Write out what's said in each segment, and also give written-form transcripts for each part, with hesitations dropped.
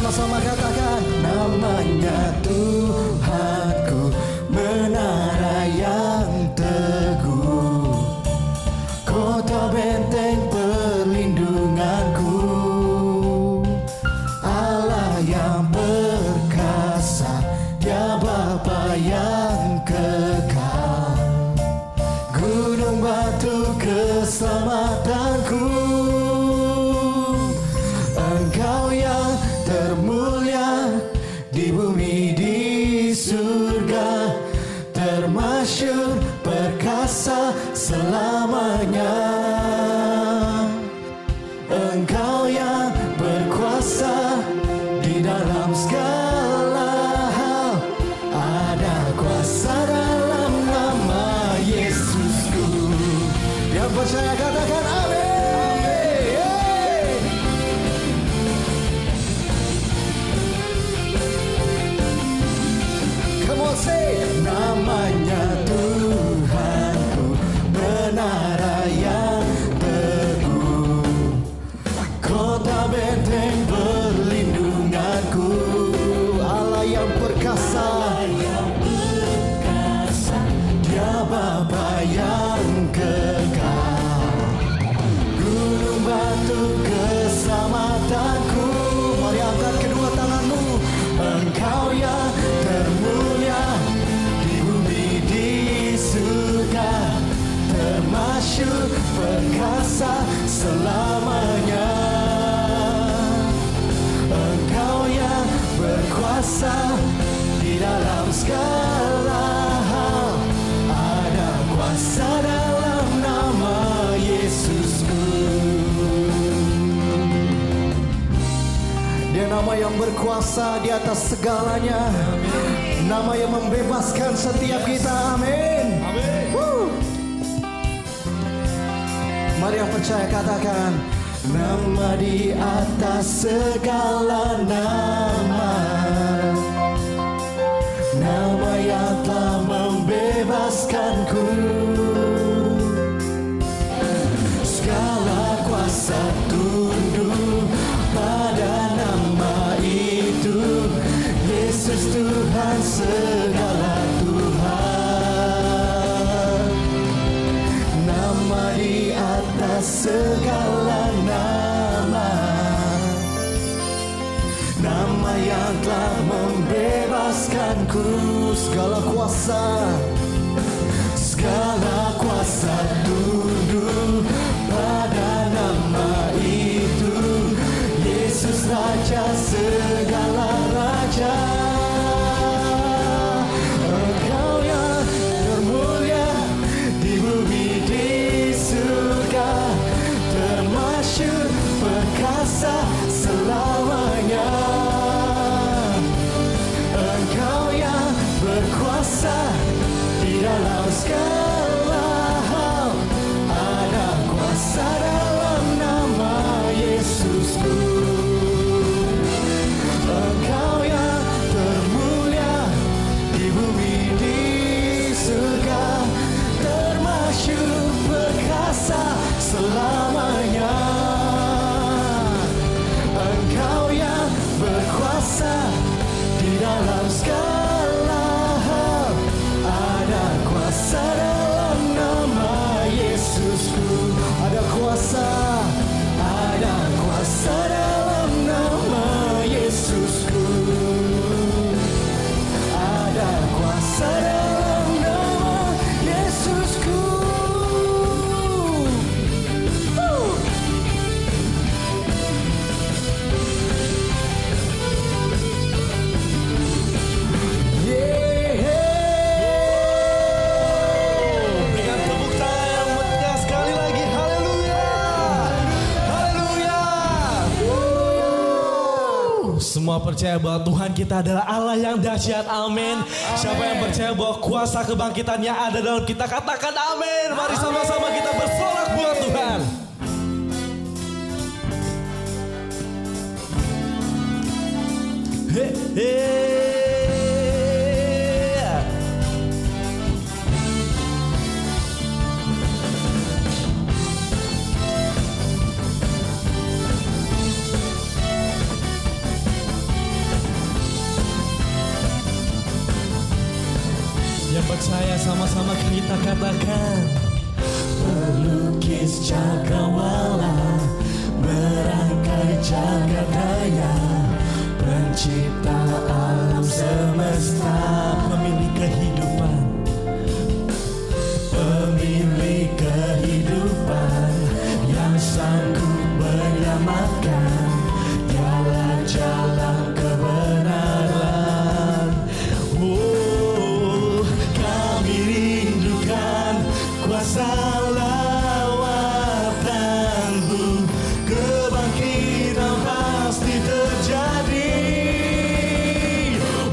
sama-sama katakan, namanya Tuhanku, menara yang teguh, kota benteng perlindunganku, Allah yang perkasa, Dia Bapa yang kekal, gunung batu keselamatanku, Engkau yang termulia di bumi di surga, termasyhur perkasa selamanya. Engkau yang berkuasa di dalam segala hal, ada kuasa dalam nama Yesusku. Yang percaya katakan amin. Namanya Tuhanku, menara yang teguh, kota benteng perlindunganku, Allah yang perkasa, Dia Bapa yang kekal, gunung batu keselamatanku. Mari angkat kedua tanganmu. Engkau yang termulia di bumi di surga, termasyhur perkasa selamanya. Engkau yang berkuasa di dalam segala hal, ada kuasa dalam nama Yesusku. Dia nama yang berkuasa di atas segalanya, nama yang membebaskan setiap kita. Amin. Mari yang percaya katakan, nama di atas segala nama, nama yang telah membebaskanku, segala kuasa tunduk pada nama itu, Yesus Tuhan segala Tuhan. Nama di atas segala nama, nama yang telah membebaskanku, segala kuasa tunduk pada nama itu, Yesus Raja segala raja. Engkau yang termulia di bumi di surga, termasyhur perkasa selamanya. Engkau yang berkuasa di dalam segala hal, ada kuasa dalam nama Yesusku. Engkau yang termulia di bumi di surga, termasyhur perkasa selamanya. Engkau yang berkuasa di dalam segala hal, ada kuasa dalam nama Yesusku. Ada kuasa dalam nama Yesusku. Ada kuasa dalam nama Yesusku. Berikan tepuk tangan yang meriah sekali lagi. Haleluya. Haleluya. Semua percaya bahwa Tuhan kita adalah Allah yang dahsyat. Amin. Siapa yang percaya bahwa kuasa kebangkitannya ada dalam kita, katakan amin. Mari sama-sama kita bersorak buat Tuhan. Hey, hey. percaya sama-sama kita katakan. Pelukis cakrawala, merangkai jagat raya, pencipta alam semesta, pemilik kehidupan, pemilik kehidupan yang sanggup menyelamatkan, dialah jalan kebenaran. Oh, kami rindukan kuasa lawatan-Mu, kebangkitan pasti terjadi.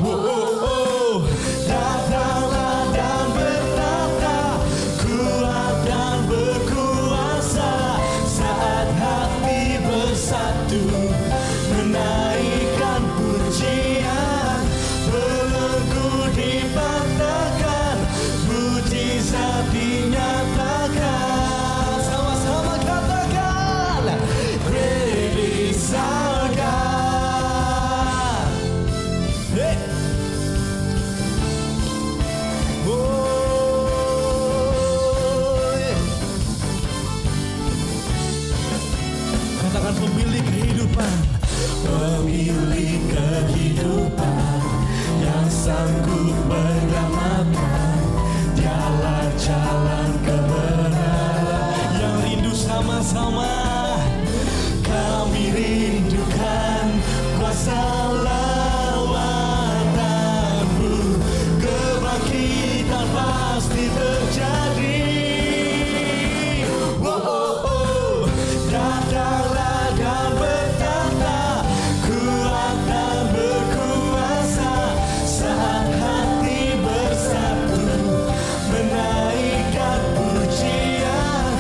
Oh, oh, oh, datanglah dan bertata, kuat dan berkuasa, saat hati bersatu menaikkan pujian, belenggu dipatahkan, mujizat dinyatakan. Sama-sama katakan, great is our God. Hey. Oh, yeah. Katakan pemilik kehidupan, pemilik kehidupan yang sanggup menyelamatkan, dialah jalan kebenaran. Yang rindu sama-sama, kami rindukan kuasa lawatan-Mu, kebangkitan pasti terjadi. Oh, oh, oh, datanglah dan bertata, kuat dan berkuasa, saat hati bersatu menaikkan pujian,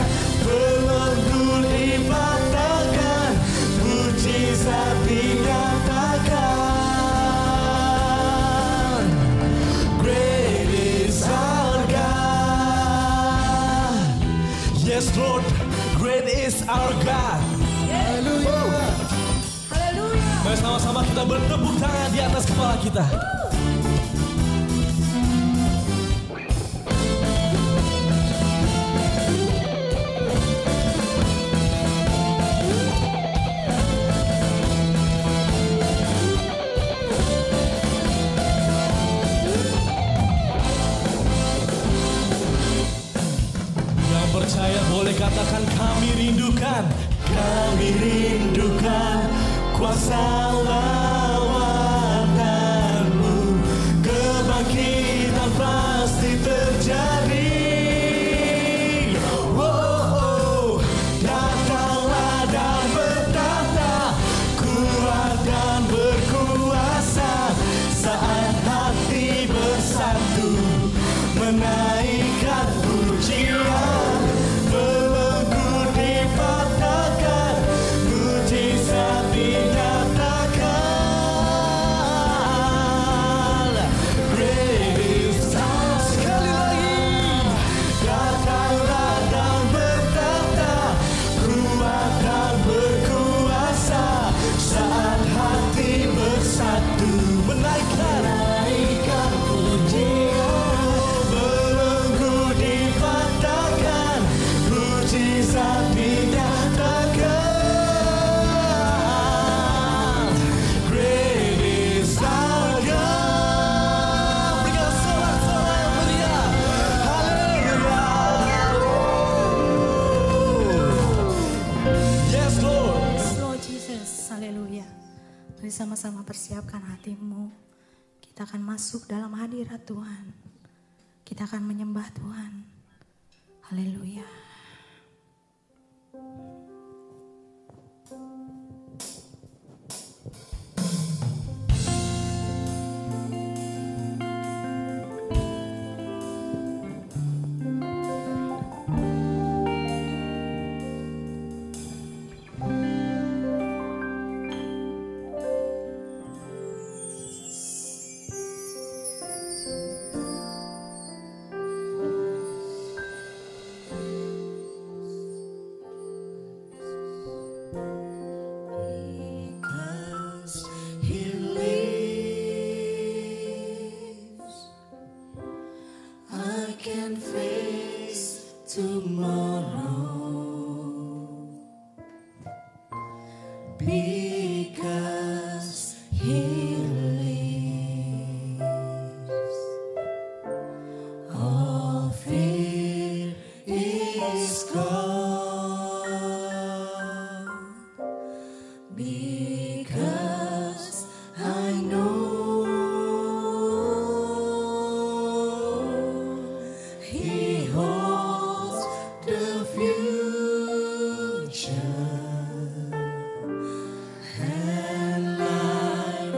belenggu dipatahkan, mujizat dinyatakan. Great is our God. Yes Lord, great is our God. Haleluya. Mari sama-sama kita bertepuk tangan di atas kepala kita. Yang percaya boleh katakan, kami rindukan kuasa lawatan-Mu, kebangkitan pasti terjadi. Oh, oh, datanglah dan bertata, kuat dan berkuasa, saat hati bersatu menaikkan pujian, belenggu dipatahkan, mujizat dinyatakan. Great is our. Sekali lagi, datanglah dan bertata, kuat dan berkuasa, saat hati bersatu menaikkan pujian, belenggu dipatahkan, mujizat dinyatakan. Great is our God. Berikan sorak-sorak yang meriah. Haleluya. Yes Lord. Yes, Lord Jesus, haleluya. Mari sama-sama persiapkan hatimu. Kita akan masuk dalam hadirat Tuhan. Kita akan menyembah Tuhan. Haleluya. because He lives. All fear is gone because I know He holds the future, and life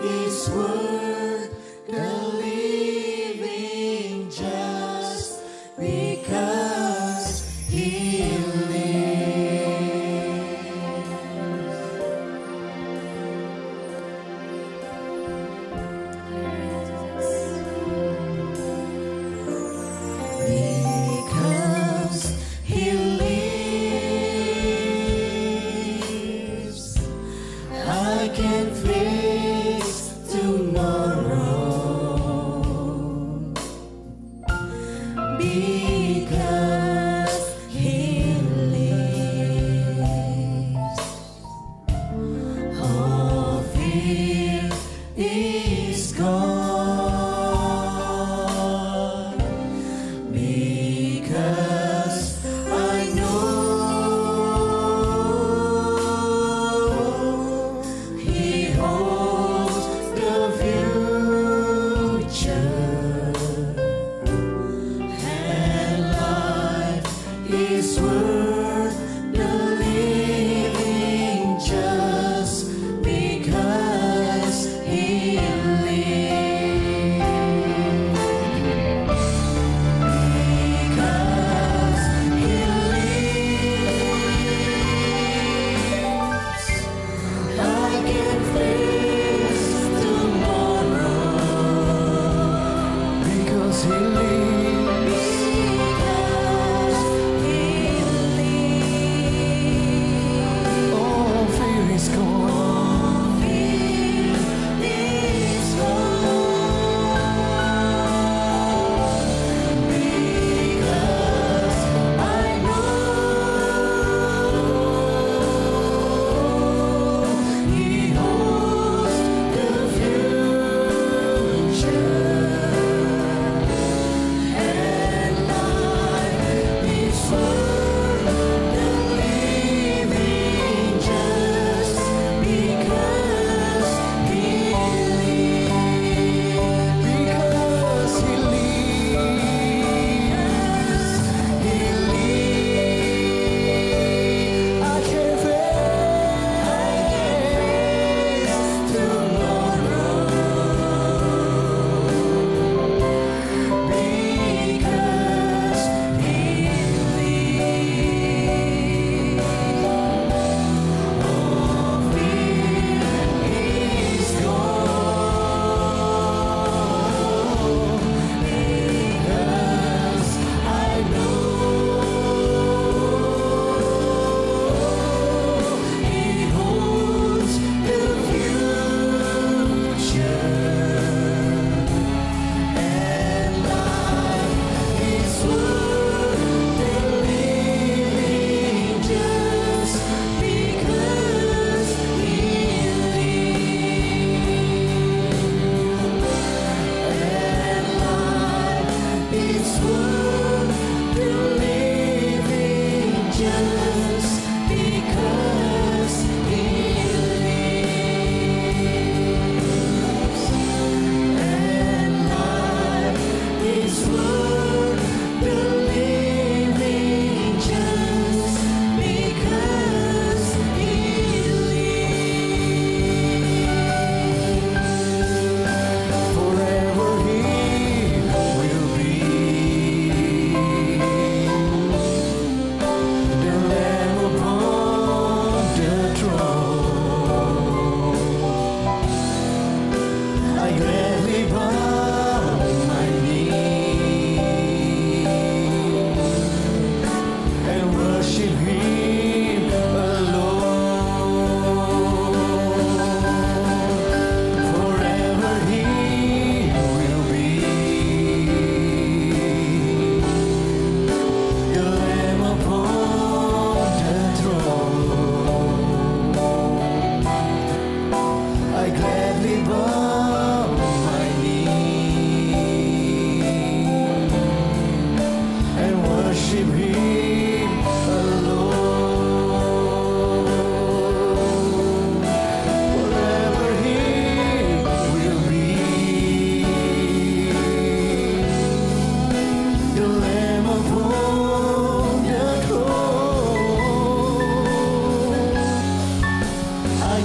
is worth the living just because He because He lives, I can face tomorrow. Because He lives, all fear is gone. Because I know He holds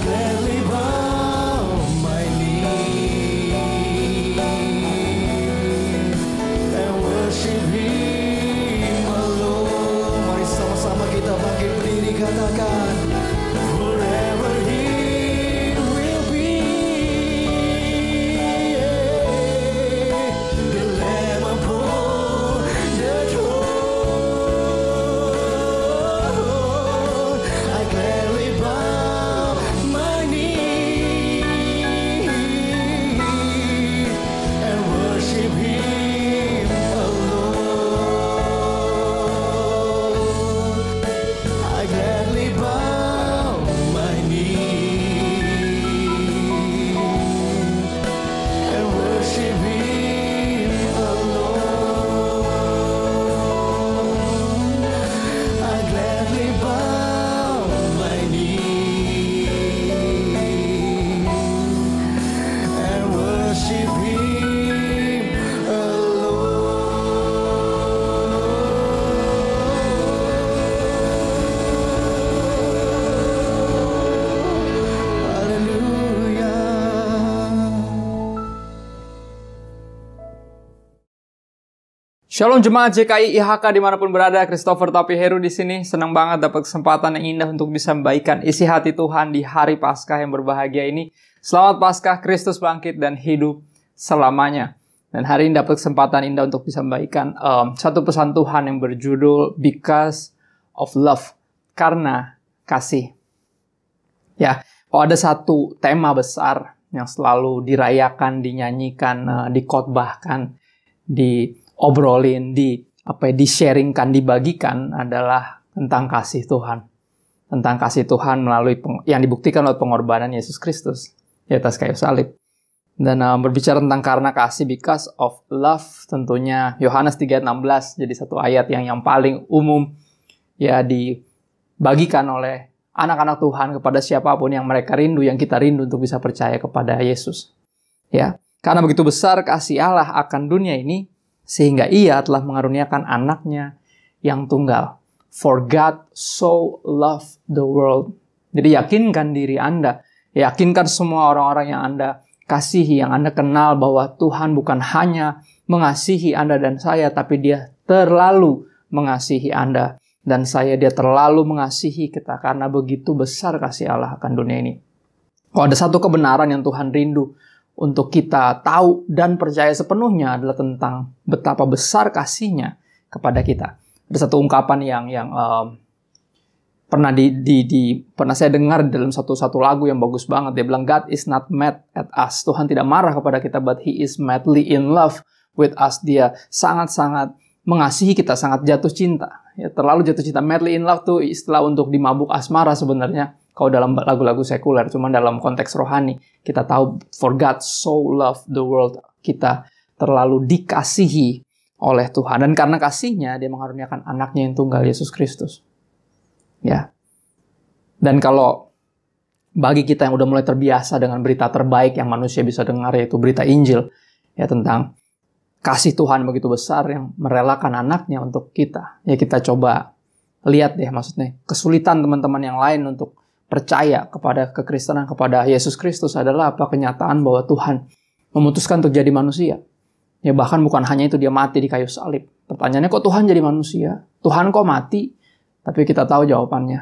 gladly bow my knee and worship Him alone. Mari sama-sama kita bangkit berdiri katakan, forever He will be the Lamb upon the throne. I gladly bow my knee and worship Him alone. I gladly bow my knee and worship Him alone. I gladly bow my knee and worship Him alone. Haleluya. Shalom jemaat JKI IHK dimanapun berada, Christopher Tapi Heru di sini. Senang banget dapat kesempatan yang indah untuk bisa membagikan isi hati Tuhan di hari Paskah yang berbahagia ini. Selamat Paskah, Kristus bangkit dan hidup selamanya. Dan hari ini dapat kesempatan indah untuk bisa membagikan satu pesan Tuhan yang berjudul Because of Love, karena kasih. Ya, kalau ada satu tema besar yang selalu dirayakan, dinyanyikan, dikhotbahkan, diobrolin, di-sharingkan, dibagikan adalah tentang kasih Tuhan. Tentang kasih Tuhan melalui yang dibuktikan oleh pengorbanan Yesus Kristus di atas kayu salib. Dan berbicara tentang karena kasih, because of love, tentunya Yohanes 3:16 jadi satu ayat yang paling umum ya dibagikan oleh anak-anak Tuhan kepada siapapun yang mereka rindu, yang kita rindu untuk bisa percaya kepada Yesus. Ya, karena begitu besar kasih Allah akan dunia ini, sehingga Ia telah mengaruniakan anaknya yang tunggal. For God so loved the world. Jadi yakinkan diri Anda, yakinkan semua orang-orang yang Anda kasihi, yang Anda kenal bahwa Tuhan bukan hanya mengasihi Anda dan saya, tapi Dia terlalu mengasihi Anda dan saya. Dia terlalu mengasihi kita karena begitu besar kasih Allah akan dunia ini. Kalau ada satu kebenaran yang Tuhan rindu untuk kita tahu dan percaya sepenuhnya adalah tentang betapa besar kasih-Nya kepada kita. Ada satu ungkapan yang pernah saya dengar dalam satu lagu yang bagus banget. Dia bilang, God is not mad at us. Tuhan tidak marah kepada kita, but He is madly in love with us. Dia sangat-sangat mengasihi kita, sangat jatuh cinta. Ya, terlalu jatuh cinta. Madly in love tuh istilah untuk dimabuk asmara sebenarnya. Kalau dalam lagu-lagu sekuler, cuman dalam konteks rohani, kita tahu for God so loved the world. Kita terlalu dikasihi oleh Tuhan. Dan karena kasih-Nya, Dia mengaruniakan anaknya yang tunggal, Yesus Kristus. Ya. Dan kalau bagi kita yang udah mulai terbiasa dengan berita terbaik yang manusia bisa dengar, yaitu berita Injil, ya tentang kasih Tuhan begitu besar yang merelakan anaknya untuk kita. Ya kita coba lihat deh, maksudnya kesulitan teman-teman yang lain untuk percaya kepada kekristenan, kepada Yesus Kristus adalah apa? Kenyataan bahwa Tuhan memutuskan untuk jadi manusia. Ya bahkan bukan hanya itu, Dia mati di kayu salib. Pertanyaannya, kok Tuhan jadi manusia? Tuhan kok mati? Tapi kita tahu jawabannya.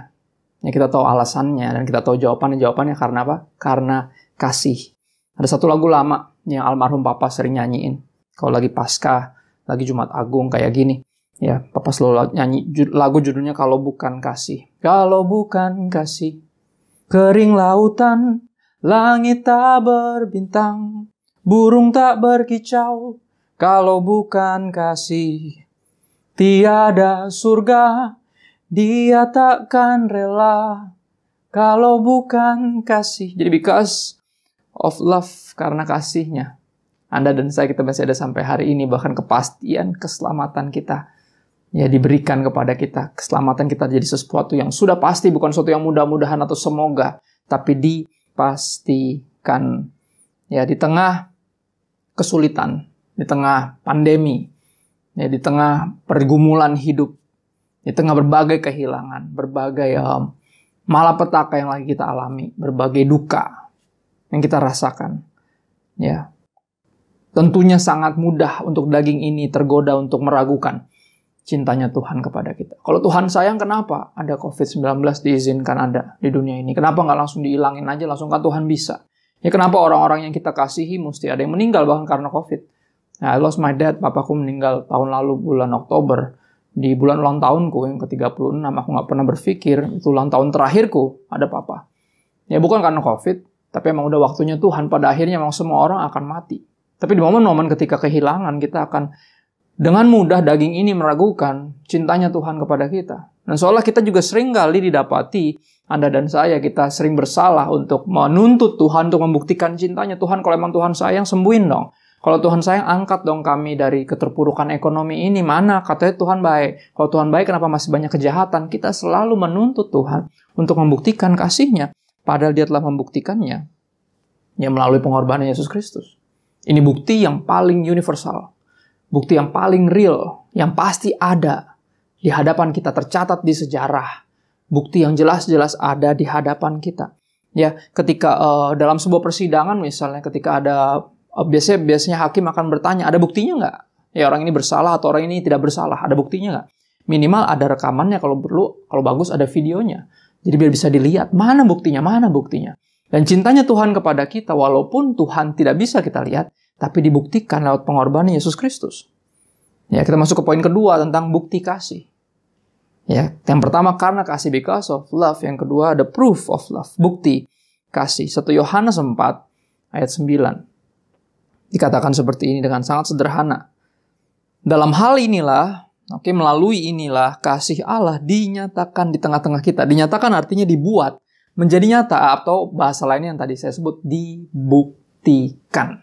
Ya kita tahu alasannya dan kita tahu jawabannya. Jawabannya karena apa? Karena kasih. Ada satu lagu lama yang almarhum Papa sering nyanyiin. Kalau lagi Paskah, lagi Jumat Agung kayak gini. Ya, Papa selalu nyanyi lagu judulnya Kalau Bukan Kasih. Kalau bukan kasih, kering lautan, langit tak berbintang, burung tak berkicau. Kalau bukan kasih, tiada surga, Dia takkan rela. Kalau bukan kasih. Jadi because of love, karena kasih-Nya, Anda dan saya kita masih ada sampai hari ini. Bahkan kepastian keselamatan kita ya diberikan kepada kita. Keselamatan kita jadi sesuatu yang sudah pasti, bukan sesuatu yang mudah-mudahan atau semoga, tapi dipastikan. Ya di tengah kesulitan, di tengah pandemi, ya di tengah pergumulan hidup, di tengah berbagai kehilangan, berbagai malapetaka yang lagi kita alami, berbagai duka yang kita rasakan. Ya. Tentunya sangat mudah untuk daging ini tergoda untuk meragukan cintanya Tuhan kepada kita. Kalau Tuhan sayang, kenapa ada COVID-19 diizinkan ada di dunia ini? Kenapa nggak langsung dihilangin aja, langsung kan Tuhan bisa? Ya kenapa orang-orang yang kita kasihi mesti ada yang meninggal bahkan karena COVID? Nah, I lost my dad, papaku meninggal tahun lalu bulan Oktober. Di bulan ulang tahunku yang ke-36, aku nggak pernah berpikir itu ulang tahun terakhirku ada papa. Ya bukan karena COVID, tapi emang udah waktunya Tuhan. Pada akhirnya emang semua orang akan mati. Tapi di momen-momen ketika kehilangan, kita akan dengan mudah daging ini meragukan cintanya Tuhan kepada kita. Dan seolah kita juga sering kali didapati, Anda dan saya, kita sering bersalah untuk menuntut Tuhan untuk membuktikan cintanya. Tuhan, kalau emang Tuhan sayang, sembuhin dong. Kalau Tuhan sayang, angkat dong kami dari keterpurukan ekonomi ini. Mana? Katanya Tuhan baik. Kalau Tuhan baik, kenapa masih banyak kejahatan? Kita selalu menuntut Tuhan untuk membuktikan kasih-Nya. Padahal Dia telah membuktikannya. Ya melalui pengorbanan Yesus Kristus. Ini bukti yang paling universal. Bukti yang paling real. Yang pasti ada di hadapan kita. Tercatat di sejarah. Bukti yang jelas-jelas ada di hadapan kita. Ya, ketika dalam sebuah persidangan misalnya, ketika ada biasanya hakim akan bertanya, ada buktinya nggak? Ya orang ini bersalah atau orang ini tidak bersalah, ada buktinya nggak? Minimal ada rekamannya, kalau perlu, kalau bagus ada videonya. Jadi biar bisa dilihat, mana buktinya. Dan cintanya Tuhan kepada kita, walaupun Tuhan tidak bisa kita lihat, tapi dibuktikan lewat pengorbanan Yesus Kristus. Ya, kita masuk ke poin kedua tentang bukti kasih. Ya, yang pertama karena kasih, because of love. Yang kedua ada proof of love, bukti kasih. 1 Yohanes 4 ayat 9. Dikatakan seperti ini dengan sangat sederhana. Dalam hal inilah, melalui inilah kasih Allah dinyatakan di tengah-tengah kita. Dinyatakan artinya dibuat menjadi nyata, atau bahasa lainnya yang tadi saya sebut, dibuktikan.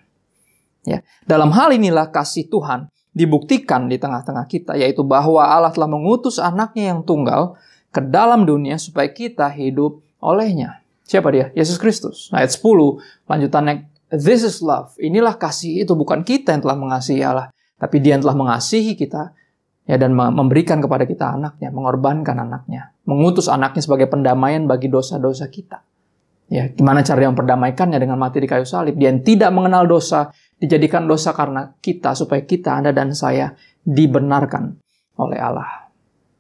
Ya, dalam hal inilah kasih Tuhan dibuktikan di tengah-tengah kita, yaitu bahwa Allah telah mengutus anaknya yang tunggal ke dalam dunia supaya kita hidup olehnya. Siapa dia? Yesus Kristus. Ayat 10, lanjutannya, this is love. Inilah kasih itu, bukan kita yang telah mengasihi Allah, tapi Dia yang telah mengasihi kita, ya, dan memberikan kepada kita anaknya, mengorbankan anaknya, mengutus anaknya sebagai pendamaian bagi dosa-dosa kita. Ya, gimana cara Dia memperdamaikannya? Dengan mati di kayu salib. Dia yang tidak mengenal dosa, dijadikan dosa karena kita, supaya kita, Anda dan saya, dibenarkan oleh Allah.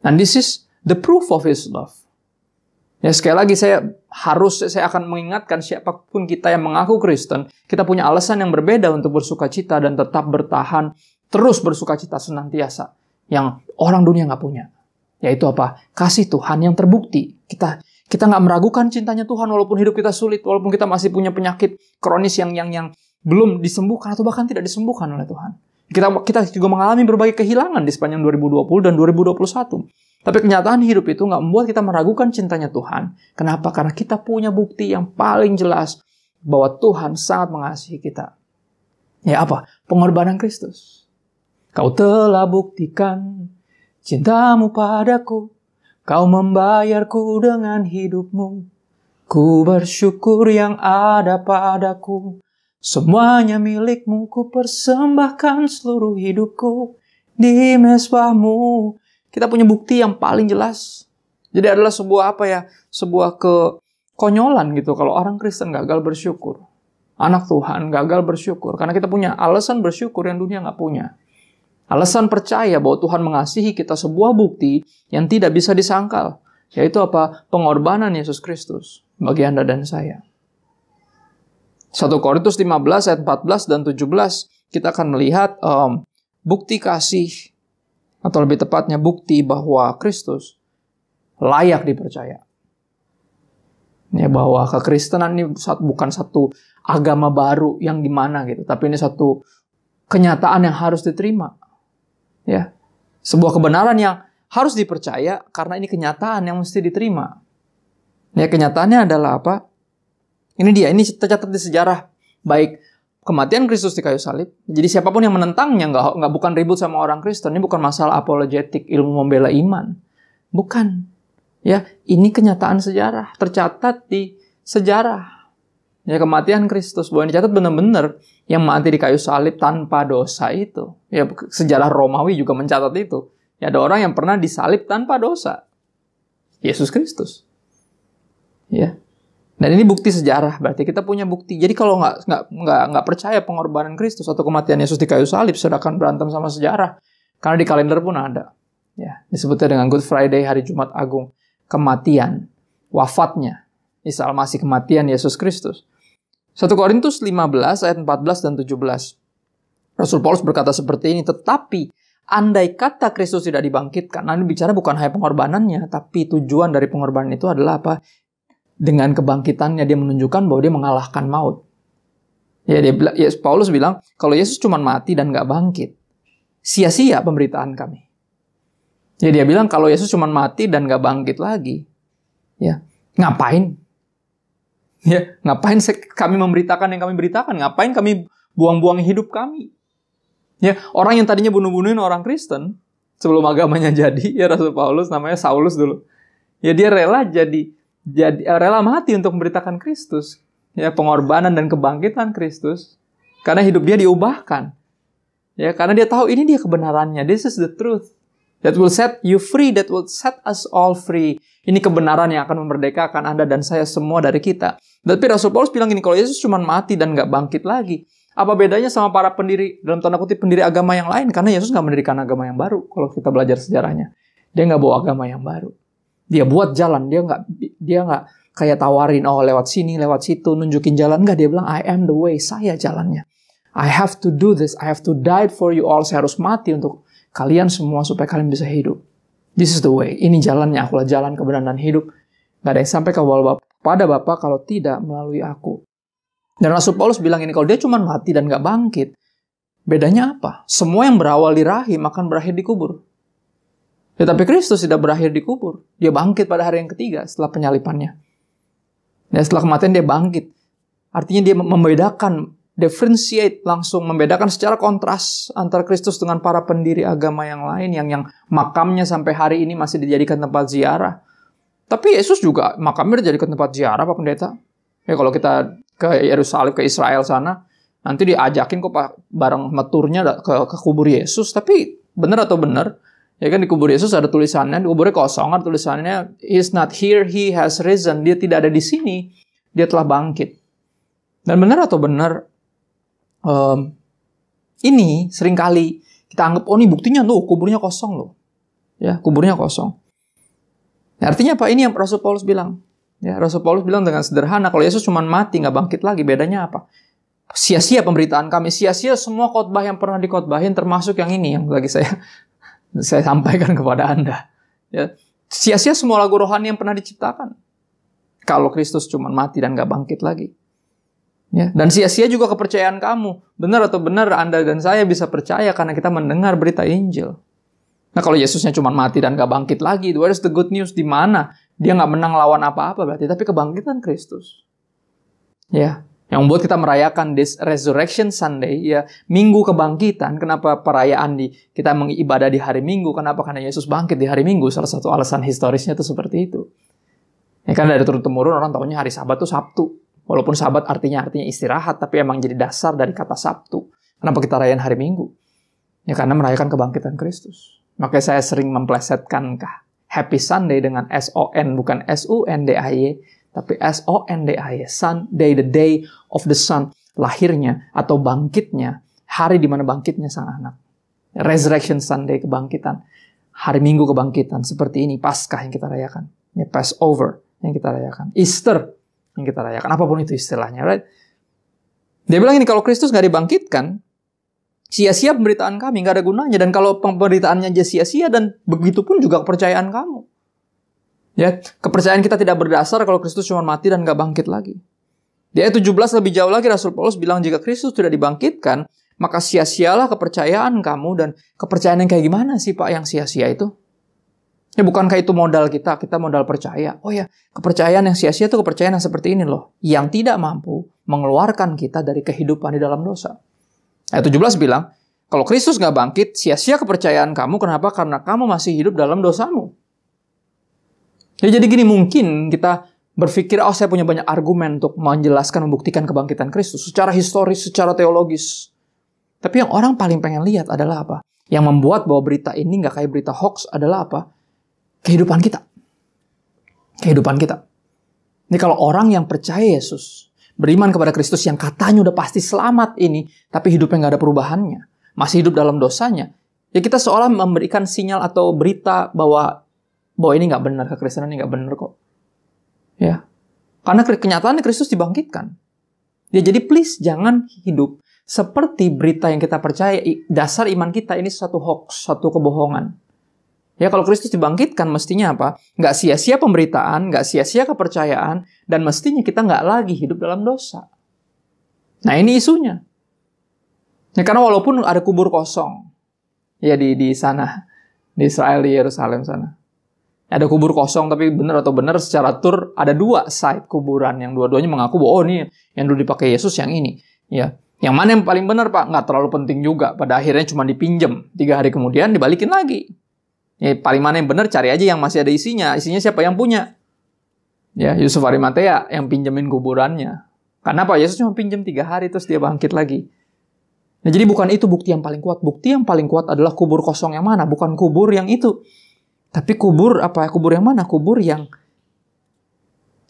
And this is the proof of His love. Ya, sekali lagi saya akan mengingatkan siapapun kita yang mengaku Kristen, kita punya alasan yang berbeda untuk bersukacita dan tetap bertahan, terus bersukacita senantiasa, yang orang dunia nggak punya. Yaitu apa? Kasih Tuhan yang terbukti. Kita nggak meragukan cintanya Tuhan walaupun hidup kita sulit, walaupun kita masih punya penyakit kronis yang belum disembuhkan atau bahkan tidak disembuhkan oleh Tuhan. Kita juga mengalami berbagai kehilangan di sepanjang 2020 dan 2021. Tapi kenyataan hidup itu nggak membuat kita meragukan cintanya Tuhan. Kenapa? Karena kita punya bukti yang paling jelas bahwa Tuhan sangat mengasihi kita. Ya apa? Pengorbanan Kristus. Kau telah buktikan cintamu padaku. Kau membayarku dengan hidupmu. Ku bersyukur yang ada padaku. Semuanya milikmu, ku persembahkan seluruh hidupku di mezbahmu. Kita punya bukti yang paling jelas. Jadi adalah sebuah kekonyolan gitu kalau orang Kristen gagal bersyukur. Anak Tuhan gagal bersyukur. Karena kita punya alasan bersyukur yang dunia nggak punya. Alasan percaya bahwa Tuhan mengasihi kita, sebuah bukti yang tidak bisa disangkal. Yaitu apa? Pengorbanan Yesus Kristus bagi Anda dan saya. 1 Korintus 15 ayat 14 dan 17 kita akan melihat bukti kasih, atau lebih tepatnya bukti bahwa Kristus layak dipercaya. Ya, bahwa kekristenan ini bukan satu agama baru yang gimana gitu, tapi ini satu kenyataan yang harus diterima. Ya, sebuah kebenaran yang harus dipercaya karena ini kenyataan yang mesti diterima. Ya, kenyataannya adalah apa? Ini tercatat di sejarah, baik kematian Kristus di kayu salib. Jadi siapapun yang menentangnya nggak bukan ribut sama orang Kristen. Ini bukan masalah apologetik, ilmu membela iman. Bukan. Ya, ini kenyataan sejarah, tercatat di sejarah. Ya, kematian Kristus, bahwa dicatat benar-benar yang mati di kayu salib tanpa dosa itu. Ya, sejarah Romawi juga mencatat itu. Ya, ada orang yang pernah disalib tanpa dosa. Yesus Kristus. Ya. Dan ini bukti sejarah, berarti kita punya bukti. Jadi kalau nggak percaya pengorbanan Kristus atau kematian Yesus di kayu salib, silakan berantem sama sejarah. Karena di kalender pun ada. Ya, disebutnya dengan Good Friday, hari Jumat Agung, kematian, wafatnya Isa Al-Masih, kematian Yesus Kristus. 1 Korintus 15 ayat 14 dan 17. Rasul Paulus berkata seperti ini, tetapi andai kata Kristus tidak dibangkitkan, nah ini bicara bukan hanya pengorbanannya, tapi tujuan dari pengorbanan itu adalah apa? Dengan kebangkitannya dia menunjukkan bahwa dia mengalahkan maut. Ya, Paulus bilang, kalau Yesus cuma mati dan nggak bangkit, sia-sia pemberitaan kami. Ya, dia bilang kalau Yesus cuma mati dan nggak bangkit lagi, ya ngapain? Ya, ngapain kami memberitakan yang kami beritakan? Ngapain kami buang-buang hidup kami? Ya, orang yang tadinya bunuh-bunuhin orang Kristen sebelum agamanya jadi, ya Rasul Paulus, namanya Saulus dulu. Ya, dia rela rela mati untuk memberitakan Kristus, ya, pengorbanan dan kebangkitan Kristus, karena hidup dia diubahkan, ya, karena dia tahu ini dia kebenarannya, this is the truth that will set you free, that will set us all free. Ini kebenaran yang akan memerdekakan Anda dan saya semua dari kita. Tapi Rasul Paulus bilang gini, kalau Yesus cuma mati dan nggak bangkit lagi, apa bedanya sama para pendiri, dalam tanda kutip pendiri agama yang lain? Karena Yesus nggak mendirikan agama yang baru. Kalau kita belajar sejarahnya, dia nggak bawa agama yang baru. Dia buat jalan, dia nggak kayak tawarin, oh lewat sini, lewat situ, nunjukin jalan. Nggak, dia bilang, I am the way, saya jalannya. I have to do this, I have to die for you all. Saya harus mati untuk kalian semua supaya kalian bisa hidup. This is the way, ini jalannya, akulah jalan kebenaran dan hidup. Nggak ada yang sampai kepada Bapa kalau tidak melalui aku. Dan Rasul Paulus bilang ini, kalau dia cuma mati dan nggak bangkit, bedanya apa? Semua yang berawal di rahim akan berakhir di kubur. Tetapi Kristus tidak berakhir di kubur. Dia bangkit pada hari yang ketiga setelah penyalipannya. Dan setelah kematian dia bangkit. Artinya dia membedakan, differentiate, langsung membedakan secara kontras antara Kristus dengan para pendiri agama yang lain yang makamnya sampai hari ini masih dijadikan tempat ziarah. Tapi Yesus juga makamnya dijadikan tempat ziarah, Pak Pendeta. Ya, kalau kita ke Yerusalem, ke Israel sana, nanti diajakin kok bareng meturnya ke kubur Yesus. Tapi benar atau benar? Ya kan, di kubur Yesus ada tulisannya, di kuburnya kosong, ada tulisannya, He is not here, He has risen. Dia tidak ada di sini, Dia telah bangkit. Dan benar atau benar, ini seringkali kita anggap, oh ini buktinya tuh, kuburnya kosong loh. Ya, kuburnya kosong. Nah, artinya apa? Ini yang Rasul Paulus bilang. Ya, Rasul Paulus bilang dengan sederhana, kalau Yesus cuma mati, nggak bangkit lagi, bedanya apa? Sia-sia pemberitaan kami, sia-sia semua khotbah yang pernah dikhotbahin, termasuk yang ini, yang lagi saya sampaikan kepada Anda. Ya, sia-sia semua lagu rohani yang pernah diciptakan. Kalau Kristus cuma mati dan nggak bangkit lagi. Ya, dan sia-sia juga kepercayaan kamu. Benar atau benar Anda dan saya bisa percaya karena kita mendengar berita Injil. Nah, kalau Yesusnya cuma mati dan nggak bangkit lagi, where is the good news? Di mana? Dia nggak menang lawan apa-apa berarti, tapi kebangkitan Kristus. Ya, yang membuat kita merayakan this Resurrection Sunday, ya, Minggu Kebangkitan. Kenapa perayaan kita mengibadah di hari Minggu? Kenapa? Karena Yesus bangkit di hari Minggu. Salah satu alasan historisnya itu seperti itu. Ya kan, dari turun-temurun orang tahunya hari Sabat itu Sabtu. Walaupun Sabat artinya istirahat, tapi emang jadi dasar dari kata Sabtu. Kenapa kita rayain hari Minggu? Ya karena merayakan kebangkitan Kristus. Makanya saya sering memplesetkan Happy Sunday dengan S-O-N, bukan S-U-N-D-A-Y, tapi S-O-N-D-A-Y, Sunday, the day of the sun, lahirnya atau bangkitnya, hari di mana bangkitnya sang anak. Resurrection Sunday, kebangkitan. Hari Minggu kebangkitan, seperti ini, Paskah yang kita rayakan. Ya, Passover yang kita rayakan. Easter yang kita rayakan, apapun itu istilahnya, right? Dia bilang ini, kalau Kristus nggak dibangkitkan, sia-sia pemberitaan kami, nggak ada gunanya. Dan kalau pemberitaannya aja sia-sia, dan begitu pun juga kepercayaan kamu. Ya, kepercayaan kita tidak berdasar kalau Kristus cuma mati dan nggak bangkit lagi. Di ayat 17 lebih jauh lagi Rasul Paulus bilang, jika Kristus tidak dibangkitkan, maka sia-sialah kepercayaan kamu. Dan kepercayaan yang kayak gimana sih Pak yang sia-sia itu? Ya, bukankah itu modal kita modal percaya. Oh ya, kepercayaan yang sia-sia itu kepercayaan yang seperti ini loh. Yang tidak mampu mengeluarkan kita dari kehidupan di dalam dosa. Ayat 17 bilang, kalau Kristus nggak bangkit, sia-sia kepercayaan kamu. Kenapa? Karena kamu masih hidup dalam dosamu. Ya, jadi gini, mungkin kita berpikir, oh saya punya banyak argumen untuk menjelaskan, membuktikan kebangkitan Kristus. Secara historis, secara teologis. Tapi yang orang paling pengen lihat adalah apa? Yang membuat bahwa berita ini nggak kayak berita hoax adalah apa? Kehidupan kita. Kehidupan kita. Ini kalau orang yang percaya Yesus, beriman kepada Kristus yang katanya udah pasti selamat ini, tapi hidupnya nggak ada perubahannya, masih hidup dalam dosanya, ya kita seolah memberikan sinyal atau berita bahwa ini nggak benar, kekristenan ini nggak benar kok. Ya, karena kenyataannya Kristus dibangkitkan. Ya, jadi please jangan hidup seperti berita yang kita percaya. Dasar iman kita ini satu hoax, satu kebohongan. Ya, kalau Kristus dibangkitkan mestinya apa? Nggak sia-sia pemberitaan, nggak sia-sia kepercayaan, dan mestinya kita nggak lagi hidup dalam dosa. Nah, ini isunya. Ya, karena walaupun ada kubur kosong, ya di sana, di Israel, di Yerusalem sana. Ada kubur kosong, tapi benar atau benar secara tur ada 2 site kuburan yang dua-duanya mengaku bahwa nih yang dulu dipakai Yesus yang ini. Ya, yang mana yang paling benar Pak? Nggak terlalu penting juga. Pada akhirnya cuma dipinjem. 3 hari kemudian dibalikin lagi. Ya, paling mana yang benar cari aja yang masih ada isinya. Isinya siapa yang punya? Ya, Yusuf Arimatea yang pinjemin kuburannya. Karena Pak Yesus cuma pinjem 3 hari terus dia bangkit lagi. Nah, jadi bukan itu bukti yang paling kuat. Bukti yang paling kuat adalah kubur kosong yang mana? Bukan kubur yang itu. Tapi kubur apa? Kubur yang mana? Kubur yang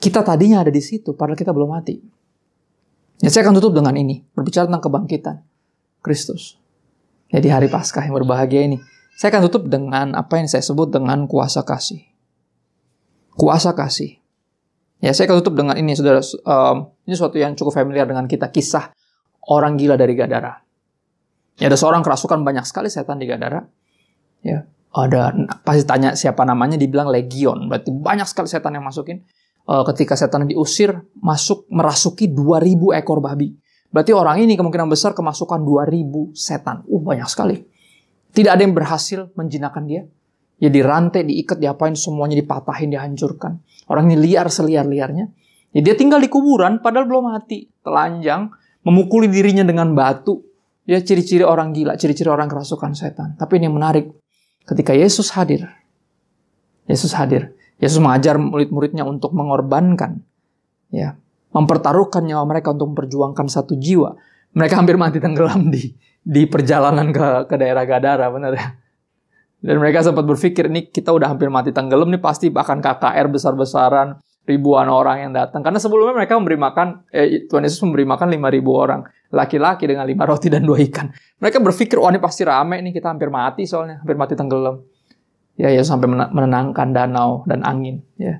kita tadinya ada di situ, padahal kita belum mati. Ya, saya akan tutup dengan ini, berbicara tentang kebangkitan Kristus. Ya, di hari Paskah yang berbahagia ini, saya akan tutup dengan apa yang saya sebut dengan kuasa kasih. Kuasa kasih. Ya, saya akan tutup dengan ini, saudara. Ini sesuatu yang cukup familiar dengan kita, kisah orang gila dari Gadara. Ya, ada seorang kerasukan, banyak sekali setan di Gadara. Ya. Ada, pasti tanya siapa namanya, dibilang legion. Berarti banyak sekali setan yang masukin. Ketika setan diusir, merasuki 2000 ekor babi. Berarti orang ini kemungkinan besar kemasukan 2000 setan. Banyak sekali. Tidak ada yang berhasil menjinakkan dia. Ya, dirantai, diikat, diapain, semuanya dipatahin, dihancurkan. Orang ini liar seliar-liarnya. Ya, dia tinggal di kuburan, padahal belum mati. Telanjang, memukuli dirinya dengan batu. Ya, ciri-ciri orang gila, ciri-ciri orang kerasukan setan. Tapi ini yang menarik. Ketika Yesus hadir, Yesus mengajar murid-muridnya untuk mengorbankan, ya, mempertaruhkan nyawa mereka untuk memperjuangkan satu jiwa. Mereka hampir mati tenggelam di perjalanan ke daerah Gadara, benar ya? Dan mereka sempat berpikir, nih kita udah hampir mati tenggelam, nih pasti bahkan KKR besar-besaran, ribuan orang yang datang. Karena sebelumnya mereka memberi makan, Tuhan Yesus memberi makan 5.000 orang. Laki-laki dengan 5 roti dan 2 ikan. Mereka berpikir, ini pasti rame nih, kita hampir mati soalnya. Hampir mati tenggelam. Ya, Yesus sampai menenangkan danau dan angin. Ya.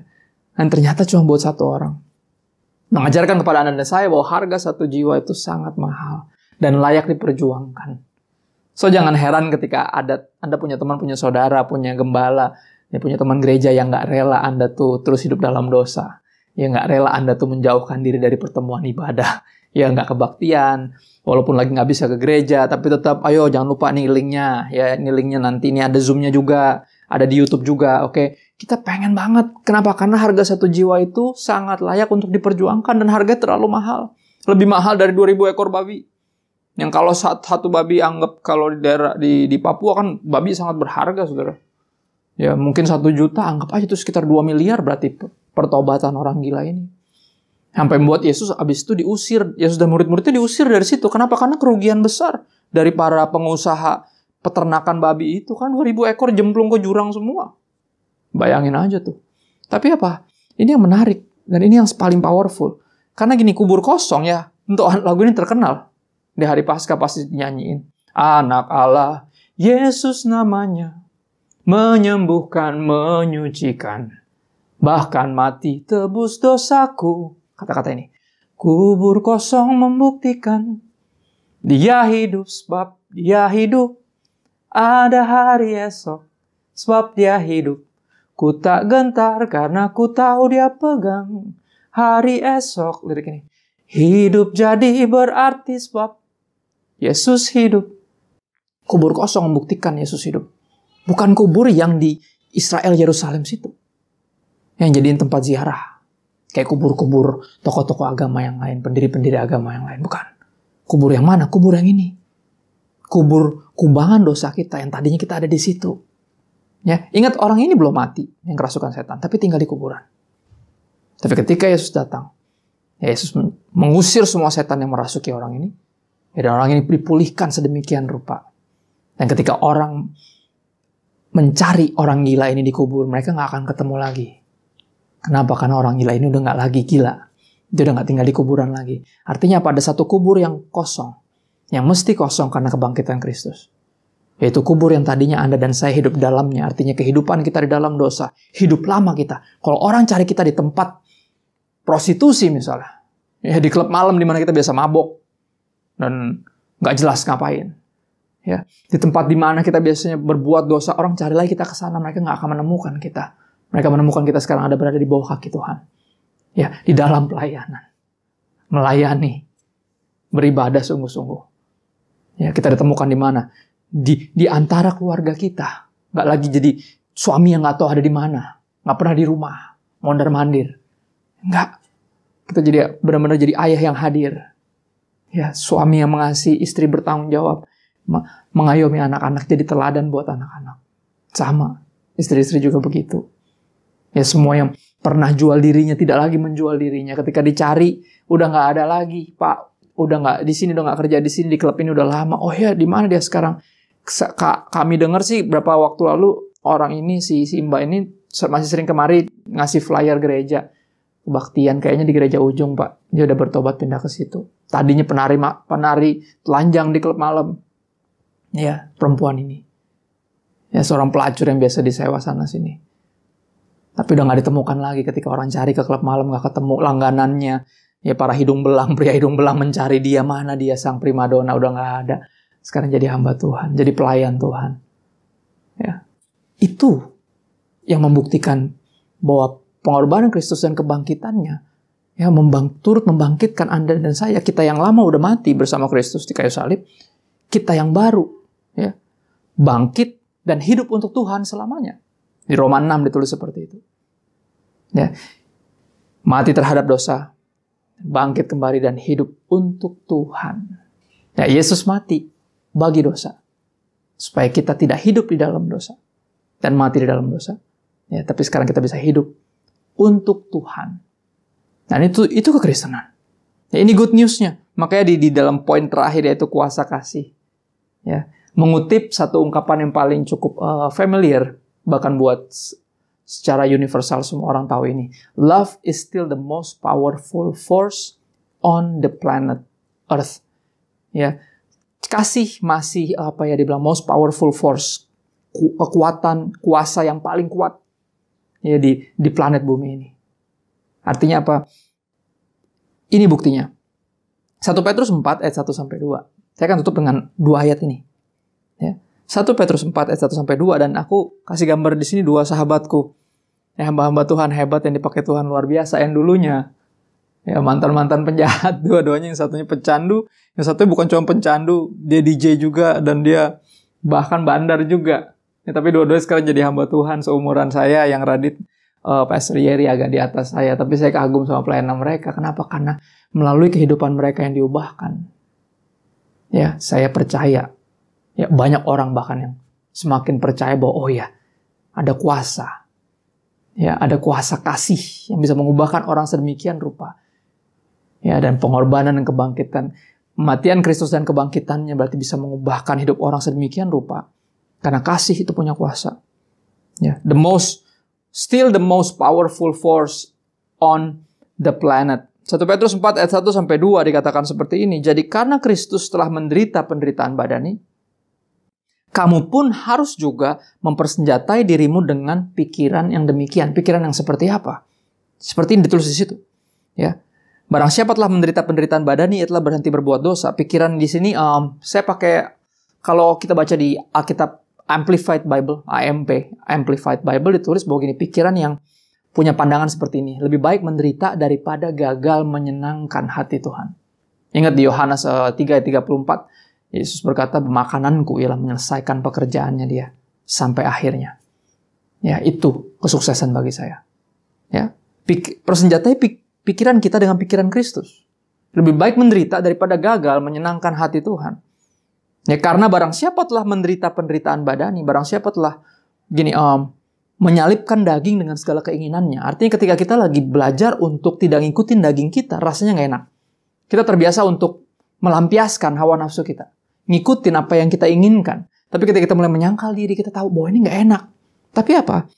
Dan ternyata cuma buat 1 orang. Mengajarkan kepada Anda dan saya bahwa harga 1 jiwa itu sangat mahal. Dan layak diperjuangkan. So, jangan heran ketika Anda punya teman, punya saudara, punya gembala, ya, punya teman gereja yang nggak rela Anda tuh terus hidup dalam dosa. Ya, nggak rela Anda tuh menjauhkan diri dari pertemuan ibadah. Ya, nggak kebaktian, walaupun lagi nggak bisa ke gereja, tapi tetap, ayo jangan lupa nih linknya, ya ini linknya nanti, ini ada Zoom-nya juga, ada di YouTube juga, oke. Kita pengen banget, kenapa? Karena harga 1 jiwa itu sangat layak untuk diperjuangkan, dan harga terlalu mahal, lebih mahal dari 2000 ekor babi. Yang kalau satu babi anggap kalau di daerah di Papua kan babi sangat berharga, saudara. Ya mungkin 1 juta, anggap aja itu sekitar 2 miliar berarti pertobatan orang gila ini. Sampai membuat Yesus habis itu diusir. Yesus dan murid-muridnya diusir dari situ. Kenapa? Karena kerugian besar dari para pengusaha peternakan babi itu. Kan 2000 ekor jemplung ke jurang semua. Bayangin aja tuh. Tapi apa? Ini yang menarik. Dan ini yang paling powerful. Karena gini, kubur kosong ya. Untuk lagu ini terkenal. Di hari Paskah pasti dinyanyiin. Anak Allah, Yesus namanya. Menyembuhkan, menyucikan. Bahkan mati tebus dosaku. Kata-kata ini. Kubur kosong membuktikan. Dia hidup sebab dia hidup. Ada hari esok sebab dia hidup. Ku tak gentar karena ku tahu dia pegang hari esok. Lirik ini. Hidup jadi berarti sebab Yesus hidup. Kubur kosong membuktikan Yesus hidup. Bukan kubur yang di Israel Yerusalem situ. Yang jadiin tempat ziarah. Kayak kubur-kubur tokoh-tokoh agama yang lain, pendiri-pendiri agama yang lain. Bukan. Kubur yang mana? Kubur yang ini. Kubur kubangan dosa kita yang tadinya kita ada di situ. Ya, ingat orang ini belum mati yang kerasukan setan, tapi tinggal di kuburan. Tapi ketika Yesus datang, Yesus mengusir semua setan yang merasuki orang ini. Dan orang ini dipulihkan sedemikian rupa. Dan ketika orang mencari orang gila ini di kubur, mereka nggak akan ketemu lagi. Kenapa? Karena orang gila ini udah nggak lagi gila. Dia udah nggak tinggal di kuburan lagi. Artinya apa? Ada satu kubur yang kosong. Yang mesti kosong karena kebangkitan Kristus. Yaitu kubur yang tadinya Anda dan saya hidup dalamnya. Artinya kehidupan kita di dalam dosa. Hidup lama kita. Kalau orang cari kita di tempat prostitusi misalnya. Ya, di klub malam di mana kita biasa mabok. Dan nggak jelas ngapain. Ya, di tempat di mana kita biasanya berbuat dosa, orang cari lagi kita ke sana, mereka nggak akan menemukan kita. Mereka menemukan kita sekarang ada berada di bawah kaki Tuhan. Ya, di dalam pelayanan. Melayani. Beribadah sungguh-sungguh. Ya, kita ditemukan di mana? Di antara keluarga kita. Nggak lagi jadi suami yang nggak tahu ada di mana. Nggak pernah di rumah. Mondar-mandir. Nggak. Kita jadi benar-benar jadi ayah yang hadir. Ya, suami yang mengasihi, istri bertanggung jawab. Mengayomi anak-anak, jadi teladan buat anak-anak. Sama. Istri-istri juga begitu. Ya, semua yang pernah jual dirinya tidak lagi menjual dirinya. Ketika dicari, udah nggak ada lagi, Pak. Udah nggak di sini, udah nggak kerja di sini, di klub ini udah lama. Oh ya, di mana dia sekarang? Kami dengar sih berapa waktu lalu orang ini si Mbak ini masih sering kemari ngasih flyer gereja kebaktian, kayaknya di gereja ujung, Pak. Dia udah bertobat pindah ke situ. Tadinya penari telanjang di klub malam. Ya, perempuan ini. Ya, seorang pelacur yang biasa disewa sana sini. Tapi udah nggak ditemukan lagi ketika orang cari ke klub malam, nggak ketemu langganannya. Ya, para hidung belang, pria hidung belang mencari dia, mana dia sang primadona, udah nggak ada. Sekarang jadi hamba Tuhan, jadi pelayan Tuhan. Ya, itu yang membuktikan bahwa pengorbanan Kristus dan kebangkitannya ya turut membangkitkan Anda dan saya. Kita yang lama udah mati bersama Kristus di kayu salib, kita yang baru ya bangkit dan hidup untuk Tuhan selamanya. Di Roma 6 ditulis seperti itu. Ya. Mati terhadap dosa, bangkit kembali dan hidup untuk Tuhan. Ya, Yesus mati bagi dosa supaya kita tidak hidup di dalam dosa dan mati di dalam dosa. Ya, tapi sekarang kita bisa hidup untuk Tuhan. Dan itu kekristenan. Ya, ini good news-nya. Makanya di dalam poin terakhir yaitu kuasa kasih. Ya, mengutip satu ungkapan yang paling cukup familiar, bahkan buat secara universal semua orang tahu ini. Love is still the most powerful force on the planet Earth. Ya, kasih masih dibilang most powerful force, kekuatan, kuasa yang paling kuat ya di planet bumi ini. Artinya apa? Ini buktinya. 1 Petrus 4 ayat 1 sampai 2. Saya akan tutup dengan 2 ayat ini. Ya. 1 Petrus 4 ayat 1 sampai 2 dan aku kasih gambar di sini 2 sahabatku. Ya, hamba-hamba Tuhan hebat yang dipakai Tuhan luar biasa yang dulunya. Ya, mantan-mantan penjahat, dua-duanya, yang satunya pecandu, yang satunya bukan cuma pecandu, dia DJ juga dan dia bahkan bandar juga. Ya, tapi dua-duanya sekarang jadi hamba Tuhan seumuran saya, yang Radit Pastor Yeri agak di atas saya, tapi saya kagum sama pelayanan mereka. Kenapa? Karena melalui kehidupan mereka yang diubahkan. Ya, saya percaya. Ya, banyak orang bahkan yang semakin percaya bahwa oh ya, ada kuasa. Ya, ada kuasa kasih yang bisa mengubahkan orang sedemikian rupa. Ya, dan pengorbanan dan kebangkitan, kematian Kristus dan kebangkitannya berarti bisa mengubahkan hidup orang sedemikian rupa. Karena kasih itu punya kuasa. Ya, still the most powerful force on the planet. 1 Petrus 4 ayat 1 sampai 2 dikatakan seperti ini. Jadi karena Kristus telah menderita penderitaan badani, kamu pun harus juga mempersenjatai dirimu dengan pikiran yang demikian. Pikiran yang seperti apa? Seperti ini ditulis di situ. Ya. Barang siapa telah menderita penderitaan badani, ia telah berhenti berbuat dosa. Pikiran di sini, saya pakai, kalau kita baca di Alkitab Amplified Bible, AMP, Amplified Bible ditulis bahwa gini, pikiran yang punya pandangan seperti ini. Lebih baik menderita daripada gagal menyenangkan hati Tuhan. Ingat di Yohanes 3 ayat 34, Yesus berkata, makananku ialah menyelesaikan pekerjaannya dia sampai akhirnya. Ya, itu kesuksesan bagi saya. Ya, persenjatai pikiran kita dengan pikiran Kristus. Lebih baik menderita daripada gagal menyenangkan hati Tuhan. Ya, karena barang siapa telah menderita penderitaan badani, barang siapa telah menyalipkan daging dengan segala keinginannya. Artinya ketika kita lagi belajar untuk tidak ngikutin daging kita, rasanya nggak enak. Kita terbiasa untuk melampiaskan hawa nafsu kita. Ngikutin apa yang kita inginkan. Tapi ketika kita mulai menyangkal diri, kita tahu bahwa ini nggak enak. Tapi apa?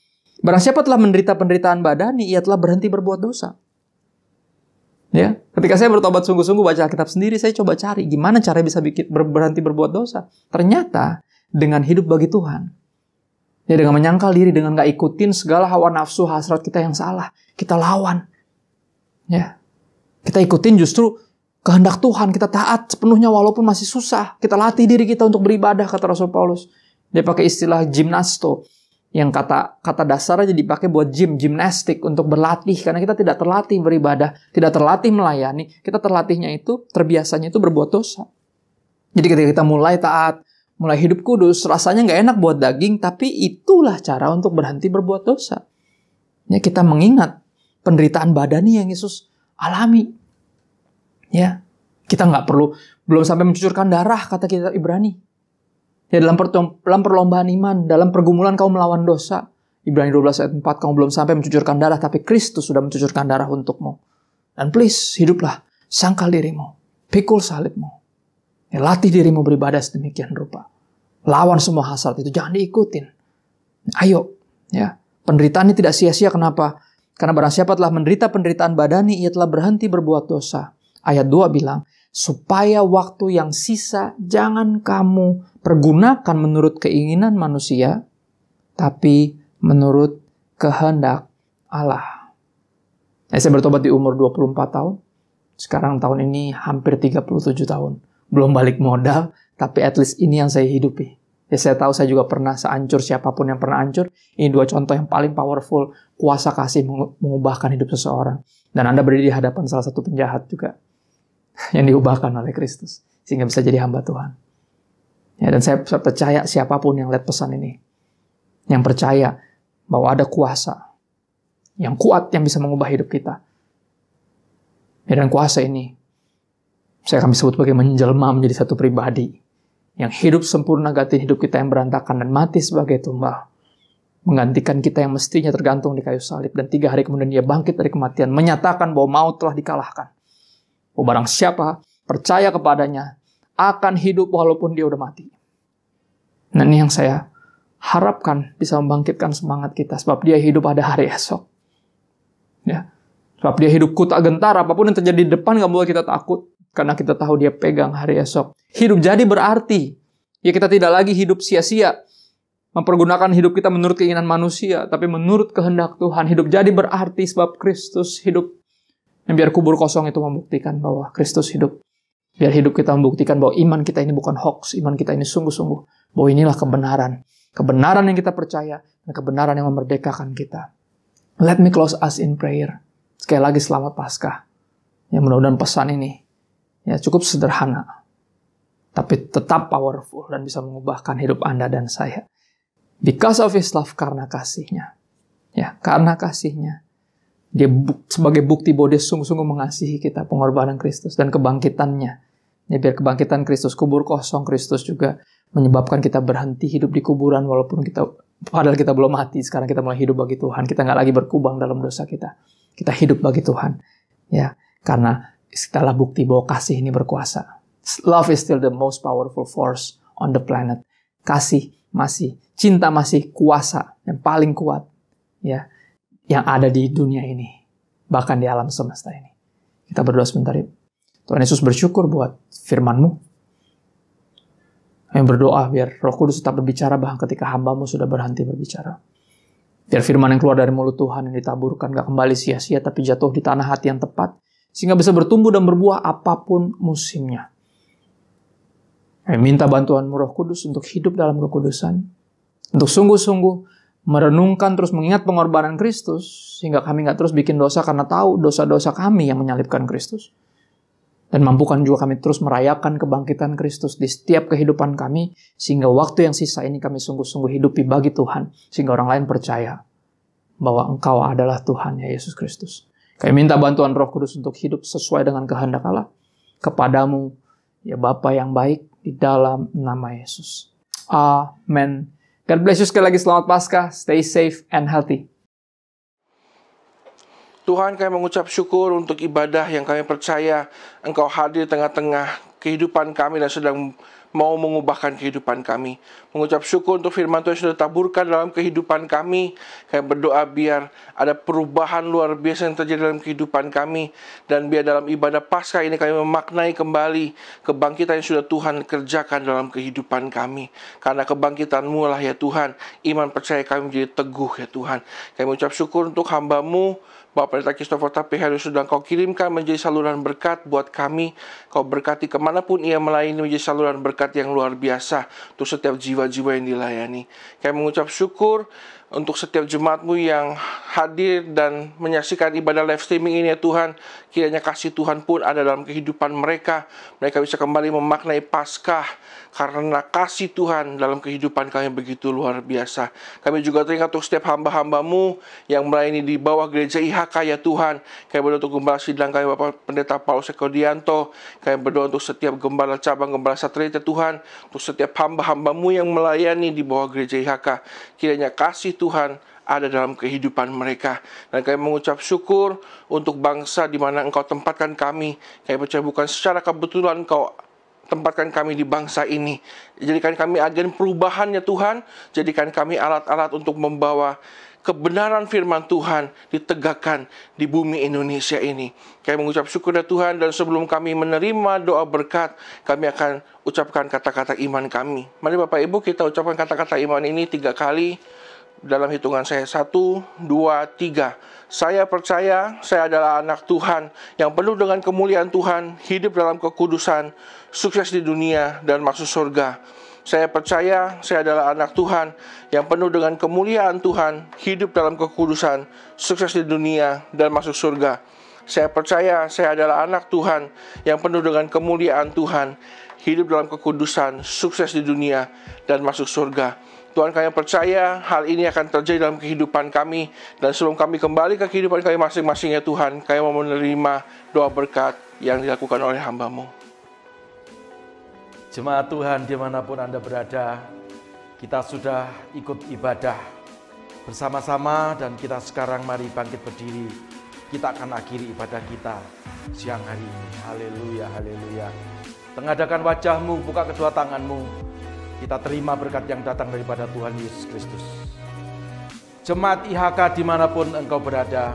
Barang siapa telah menderita penderitaan badani, ia telah berhenti berbuat dosa. Ya, ketika saya bertobat sungguh-sungguh baca Alkitab sendiri, saya coba cari gimana cara bisa berhenti berbuat dosa. Ternyata dengan hidup bagi Tuhan. Ya, dengan menyangkal diri, dengan gak ikutin segala hawa nafsu, hasrat kita yang salah. Kita lawan. Ya, kita ikutin justru kehendak Tuhan. Kita taat sepenuhnya walaupun masih susah. Kita latih diri kita untuk beribadah, kata Rasul Paulus. Dia pakai istilah gymnasto. Yang kata dasarnya dipakai buat gimnastik, untuk berlatih. Karena kita tidak terlatih beribadah, tidak terlatih melayani. Kita terlatihnya itu, terbiasanya itu berbuat dosa. Jadi ketika kita mulai taat, mulai hidup kudus, rasanya nggak enak buat daging, tapi itulah cara untuk berhenti berbuat dosa. Ya, kita mengingat penderitaan badani yang Yesus alami. Ya, kita nggak perlu, belum sampai mencucurkan darah, kata kitab Ibrani. Ya, dalam perlombaan iman, dalam pergumulan kau melawan dosa. Ibrani 12 ayat 4, kamu belum sampai mencucurkan darah, tapi Kristus sudah mencucurkan darah untukmu. Dan please, hiduplah, sangkal dirimu, pikul salibmu. Ya, latih dirimu beribadah sedemikian rupa. Lawan semua hasrat itu, jangan diikutin. Ayo, ya. Penderitaan ini tidak sia-sia, kenapa? Karena barang siapa telah menderita penderitaan badani, ia telah berhenti berbuat dosa. Ayat 2 bilang, supaya waktu yang sisa jangan kamu pergunakan menurut keinginan manusia, tapi menurut kehendak Allah. Saya bertobat di umur 24 tahun. Sekarang tahun ini hampir 37 tahun. Belum balik modal, tapi at least ini yang saya hidupi. Ya, saya tahu saya juga pernah sehancur siapapun yang pernah hancur. Ini 2 contoh yang paling powerful. Kuasa kasih mengubahkan hidup seseorang. Dan Anda berdiri di hadapan salah satu penjahat juga. Yang diubahkan oleh Kristus. Sehingga bisa jadi hamba Tuhan. Ya, dan saya percaya siapapun yang lihat pesan ini. Yang percaya bahwa ada kuasa yang kuat yang bisa mengubah hidup kita. Ya, dan kuasa ini saya akan sebut sebagai menjelma menjadi satu pribadi yang hidup sempurna ganti hidup kita yang berantakan dan mati sebagai tumbal. Menggantikan kita yang mestinya tergantung di kayu salib. Dan 3 hari kemudian dia bangkit dari kematian. Menyatakan bahwa maut telah dikalahkan. Oh, barang siapa percaya kepadanya akan hidup walaupun dia udah mati. Nah, ini yang saya harapkan bisa membangkitkan semangat kita. Sebab dia hidup ada hari esok. Ya. Sebab dia hidupku tak gentar. Apapun yang terjadi di depan gak boleh kita takut. Karena kita tahu dia pegang hari esok. Hidup jadi berarti. Ya, kita tidak lagi hidup sia-sia. Mempergunakan hidup kita menurut keinginan manusia. Tapi menurut kehendak Tuhan. Hidup jadi berarti sebab Kristus hidup. Dan biar kubur kosong itu membuktikan bahwa Kristus hidup. Biar hidup kita membuktikan bahwa iman kita ini bukan hoax. Iman kita ini sungguh-sungguh. Bahwa inilah kebenaran. Kebenaran yang kita percaya. Dan kebenaran yang memerdekakan kita. Let me close us in prayer. Sekali lagi selamat Paskah. Ya, mudah-mudahan pesan ini ya cukup sederhana. Tapi tetap powerful. Dan bisa mengubahkan hidup Anda dan saya. Because of His love. Karena kasihnya. Ya, karena kasihnya. Dia sebagai bukti bahwa dia sungguh-sungguh mengasihi kita. Pengorbanan Kristus dan kebangkitannya. Ya, biar kebangkitan Kristus, kubur kosong Kristus juga menyebabkan kita berhenti hidup di kuburan walaupun padahal kita belum mati. Sekarang kita mulai hidup bagi Tuhan. Kita nggak lagi berkubang dalam dosa kita. Kita hidup bagi Tuhan. Ya, karena itulah bukti bahwa kasih ini berkuasa. Love is still the most powerful force on the planet. Kasih masih, cinta masih kuasa yang paling kuat. Ya, yang ada di dunia ini. Bahkan di alam semesta ini. Kita berdoa sebentar yuk. Tuhan Yesus bersyukur buat firman-Mu. Yang berdoa biar Roh Kudus tetap berbicara bahkan ketika hamba-Mu sudah berhenti berbicara. Biar firman yang keluar dari mulut Tuhan yang ditaburkan gak kembali sia-sia tapi jatuh di tanah hati yang tepat. Sehingga bisa bertumbuh dan berbuah apapun musimnya. Minta bantuan-Mu Roh Kudus untuk hidup dalam kekudusan. Untuk sungguh-sungguh merenungkan terus mengingat pengorbanan Kristus. Sehingga kami gak terus bikin dosa karena tahu dosa-dosa kami yang menyalibkan Kristus. Dan mampukan juga kami terus merayakan kebangkitan Kristus di setiap kehidupan kami. Sehingga waktu yang sisa ini kami sungguh-sungguh hidupi bagi Tuhan. Sehingga orang lain percaya bahwa Engkau adalah Tuhan ya Yesus Kristus. Kami minta bantuan Roh Kudus untuk hidup sesuai dengan kehendak Allah. Kepadamu ya Bapa yang baik di dalam nama Yesus. Amen. God bless you sekali lagi. Selamat Paskah. Stay safe and healthy. Tuhan, kami mengucap syukur untuk ibadah yang kami percaya Engkau hadir tengah-tengah kehidupan kami dan sedang mau mengubahkan kehidupan kami. Mengucap syukur untuk firman Tuhan yang sudah taburkan dalam kehidupan kami. Kami berdoa biar ada perubahan luar biasa yang terjadi dalam kehidupan kami. Dan biar dalam ibadah Paskah ini kami memaknai kembali kebangkitan yang sudah Tuhan kerjakan dalam kehidupan kami. Karena kebangkitan-Mu lah ya Tuhan, iman percaya kami menjadi teguh ya Tuhan. Kami mengucap syukur untuk hamba-Mu, Bapak Pendeta Christopher Tapehari sudah Kau kirimkan menjadi saluran berkat buat kami. Kau berkati kemanapun ia melayani menjadi saluran berkat yang luar biasa untuk setiap jiwa-jiwa yang dilayani. Kami mengucap syukur untuk setiap jemaat-Mu yang hadir dan menyaksikan ibadah live streaming ini ya Tuhan. Kiranya kasih Tuhan pun ada dalam kehidupan mereka. Mereka bisa kembali memaknai Paskah karena kasih Tuhan dalam kehidupan kami begitu luar biasa. Kami juga teringat untuk setiap hamba-hamba-Mu yang melayani di bawah gereja IHK ya Tuhan. Kami berdoa untuk gembala sidang kami Bapak Pendeta Paulus Ekodianto. Kami berdoa untuk setiap gembala cabang, gembala satelit ya Tuhan. Untuk setiap hamba-hamba-Mu yang melayani di bawah gereja IHK. Kiranya kasih Tuhan ada dalam kehidupan mereka. Dan kami mengucap syukur untuk bangsa di mana Engkau tempatkan kami. Kami percaya bukan secara kebetulan Engkau tempatkan kami di bangsa ini. Jadikan kami agen perubahan ya Tuhan. Jadikan kami alat-alat untuk membawa kebenaran firman Tuhan ditegakkan di bumi Indonesia ini. Kami mengucap syukur ya Tuhan. Dan sebelum kami menerima doa berkat, kami akan ucapkan kata-kata iman kami. Mari Bapak Ibu kita ucapkan kata-kata iman ini 3 kali. Dalam hitungan saya 1, 2, 3. Saya percaya saya adalah anak Tuhan yang penuh dengan kemuliaan Tuhan, hidup dalam kekudusan, sukses di dunia dan masuk surga. Saya percaya saya adalah anak Tuhan yang penuh dengan kemuliaan Tuhan, hidup dalam kekudusan, sukses di dunia dan masuk surga. Saya percaya saya adalah anak Tuhan yang penuh dengan kemuliaan Tuhan, hidup dalam kekudusan, sukses di dunia dan masuk surga. Tuhan, kami percaya hal ini akan terjadi dalam kehidupan kami. Dan sebelum kami kembali ke kehidupan kami masing-masing ya Tuhan, kami mau menerima doa berkat yang dilakukan oleh hamba-Mu. Jemaat Tuhan dimanapun Anda berada, kita sudah ikut ibadah bersama-sama dan kita sekarang mari bangkit berdiri. Kita akan akhiri ibadah kita siang hari ini. Haleluya, haleluya. Tengadakan wajahmu, buka kedua tanganmu. Kita terima berkat yang datang daripada Tuhan Yesus Kristus. Jemaat IHK dimanapun engkau berada,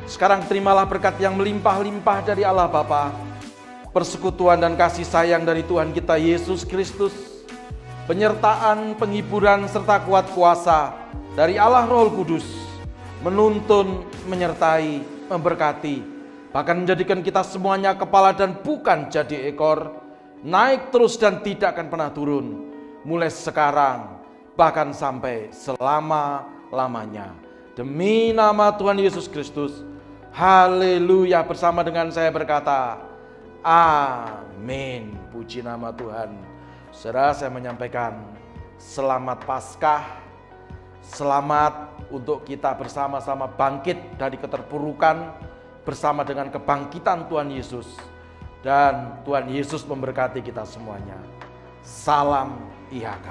sekarang terimalah berkat yang melimpah-limpah dari Allah Bapa, persekutuan dan kasih sayang dari Tuhan kita Yesus Kristus, penyertaan, penghiburan, serta kuat kuasa dari Allah Roh Kudus, menuntun, menyertai, memberkati, bahkan menjadikan kita semuanya kepala dan bukan jadi ekor, naik terus dan tidak akan pernah turun, mulai sekarang bahkan sampai selama-lamanya. Demi nama Tuhan Yesus Kristus, haleluya. Bersama dengan saya berkata, amin. Puji nama Tuhan. Saudara, saya menyampaikan selamat Paskah, selamat untuk kita bersama-sama bangkit dari keterpurukan bersama dengan kebangkitan Tuhan Yesus. Dan Tuhan Yesus memberkati kita semuanya. Salam IHK.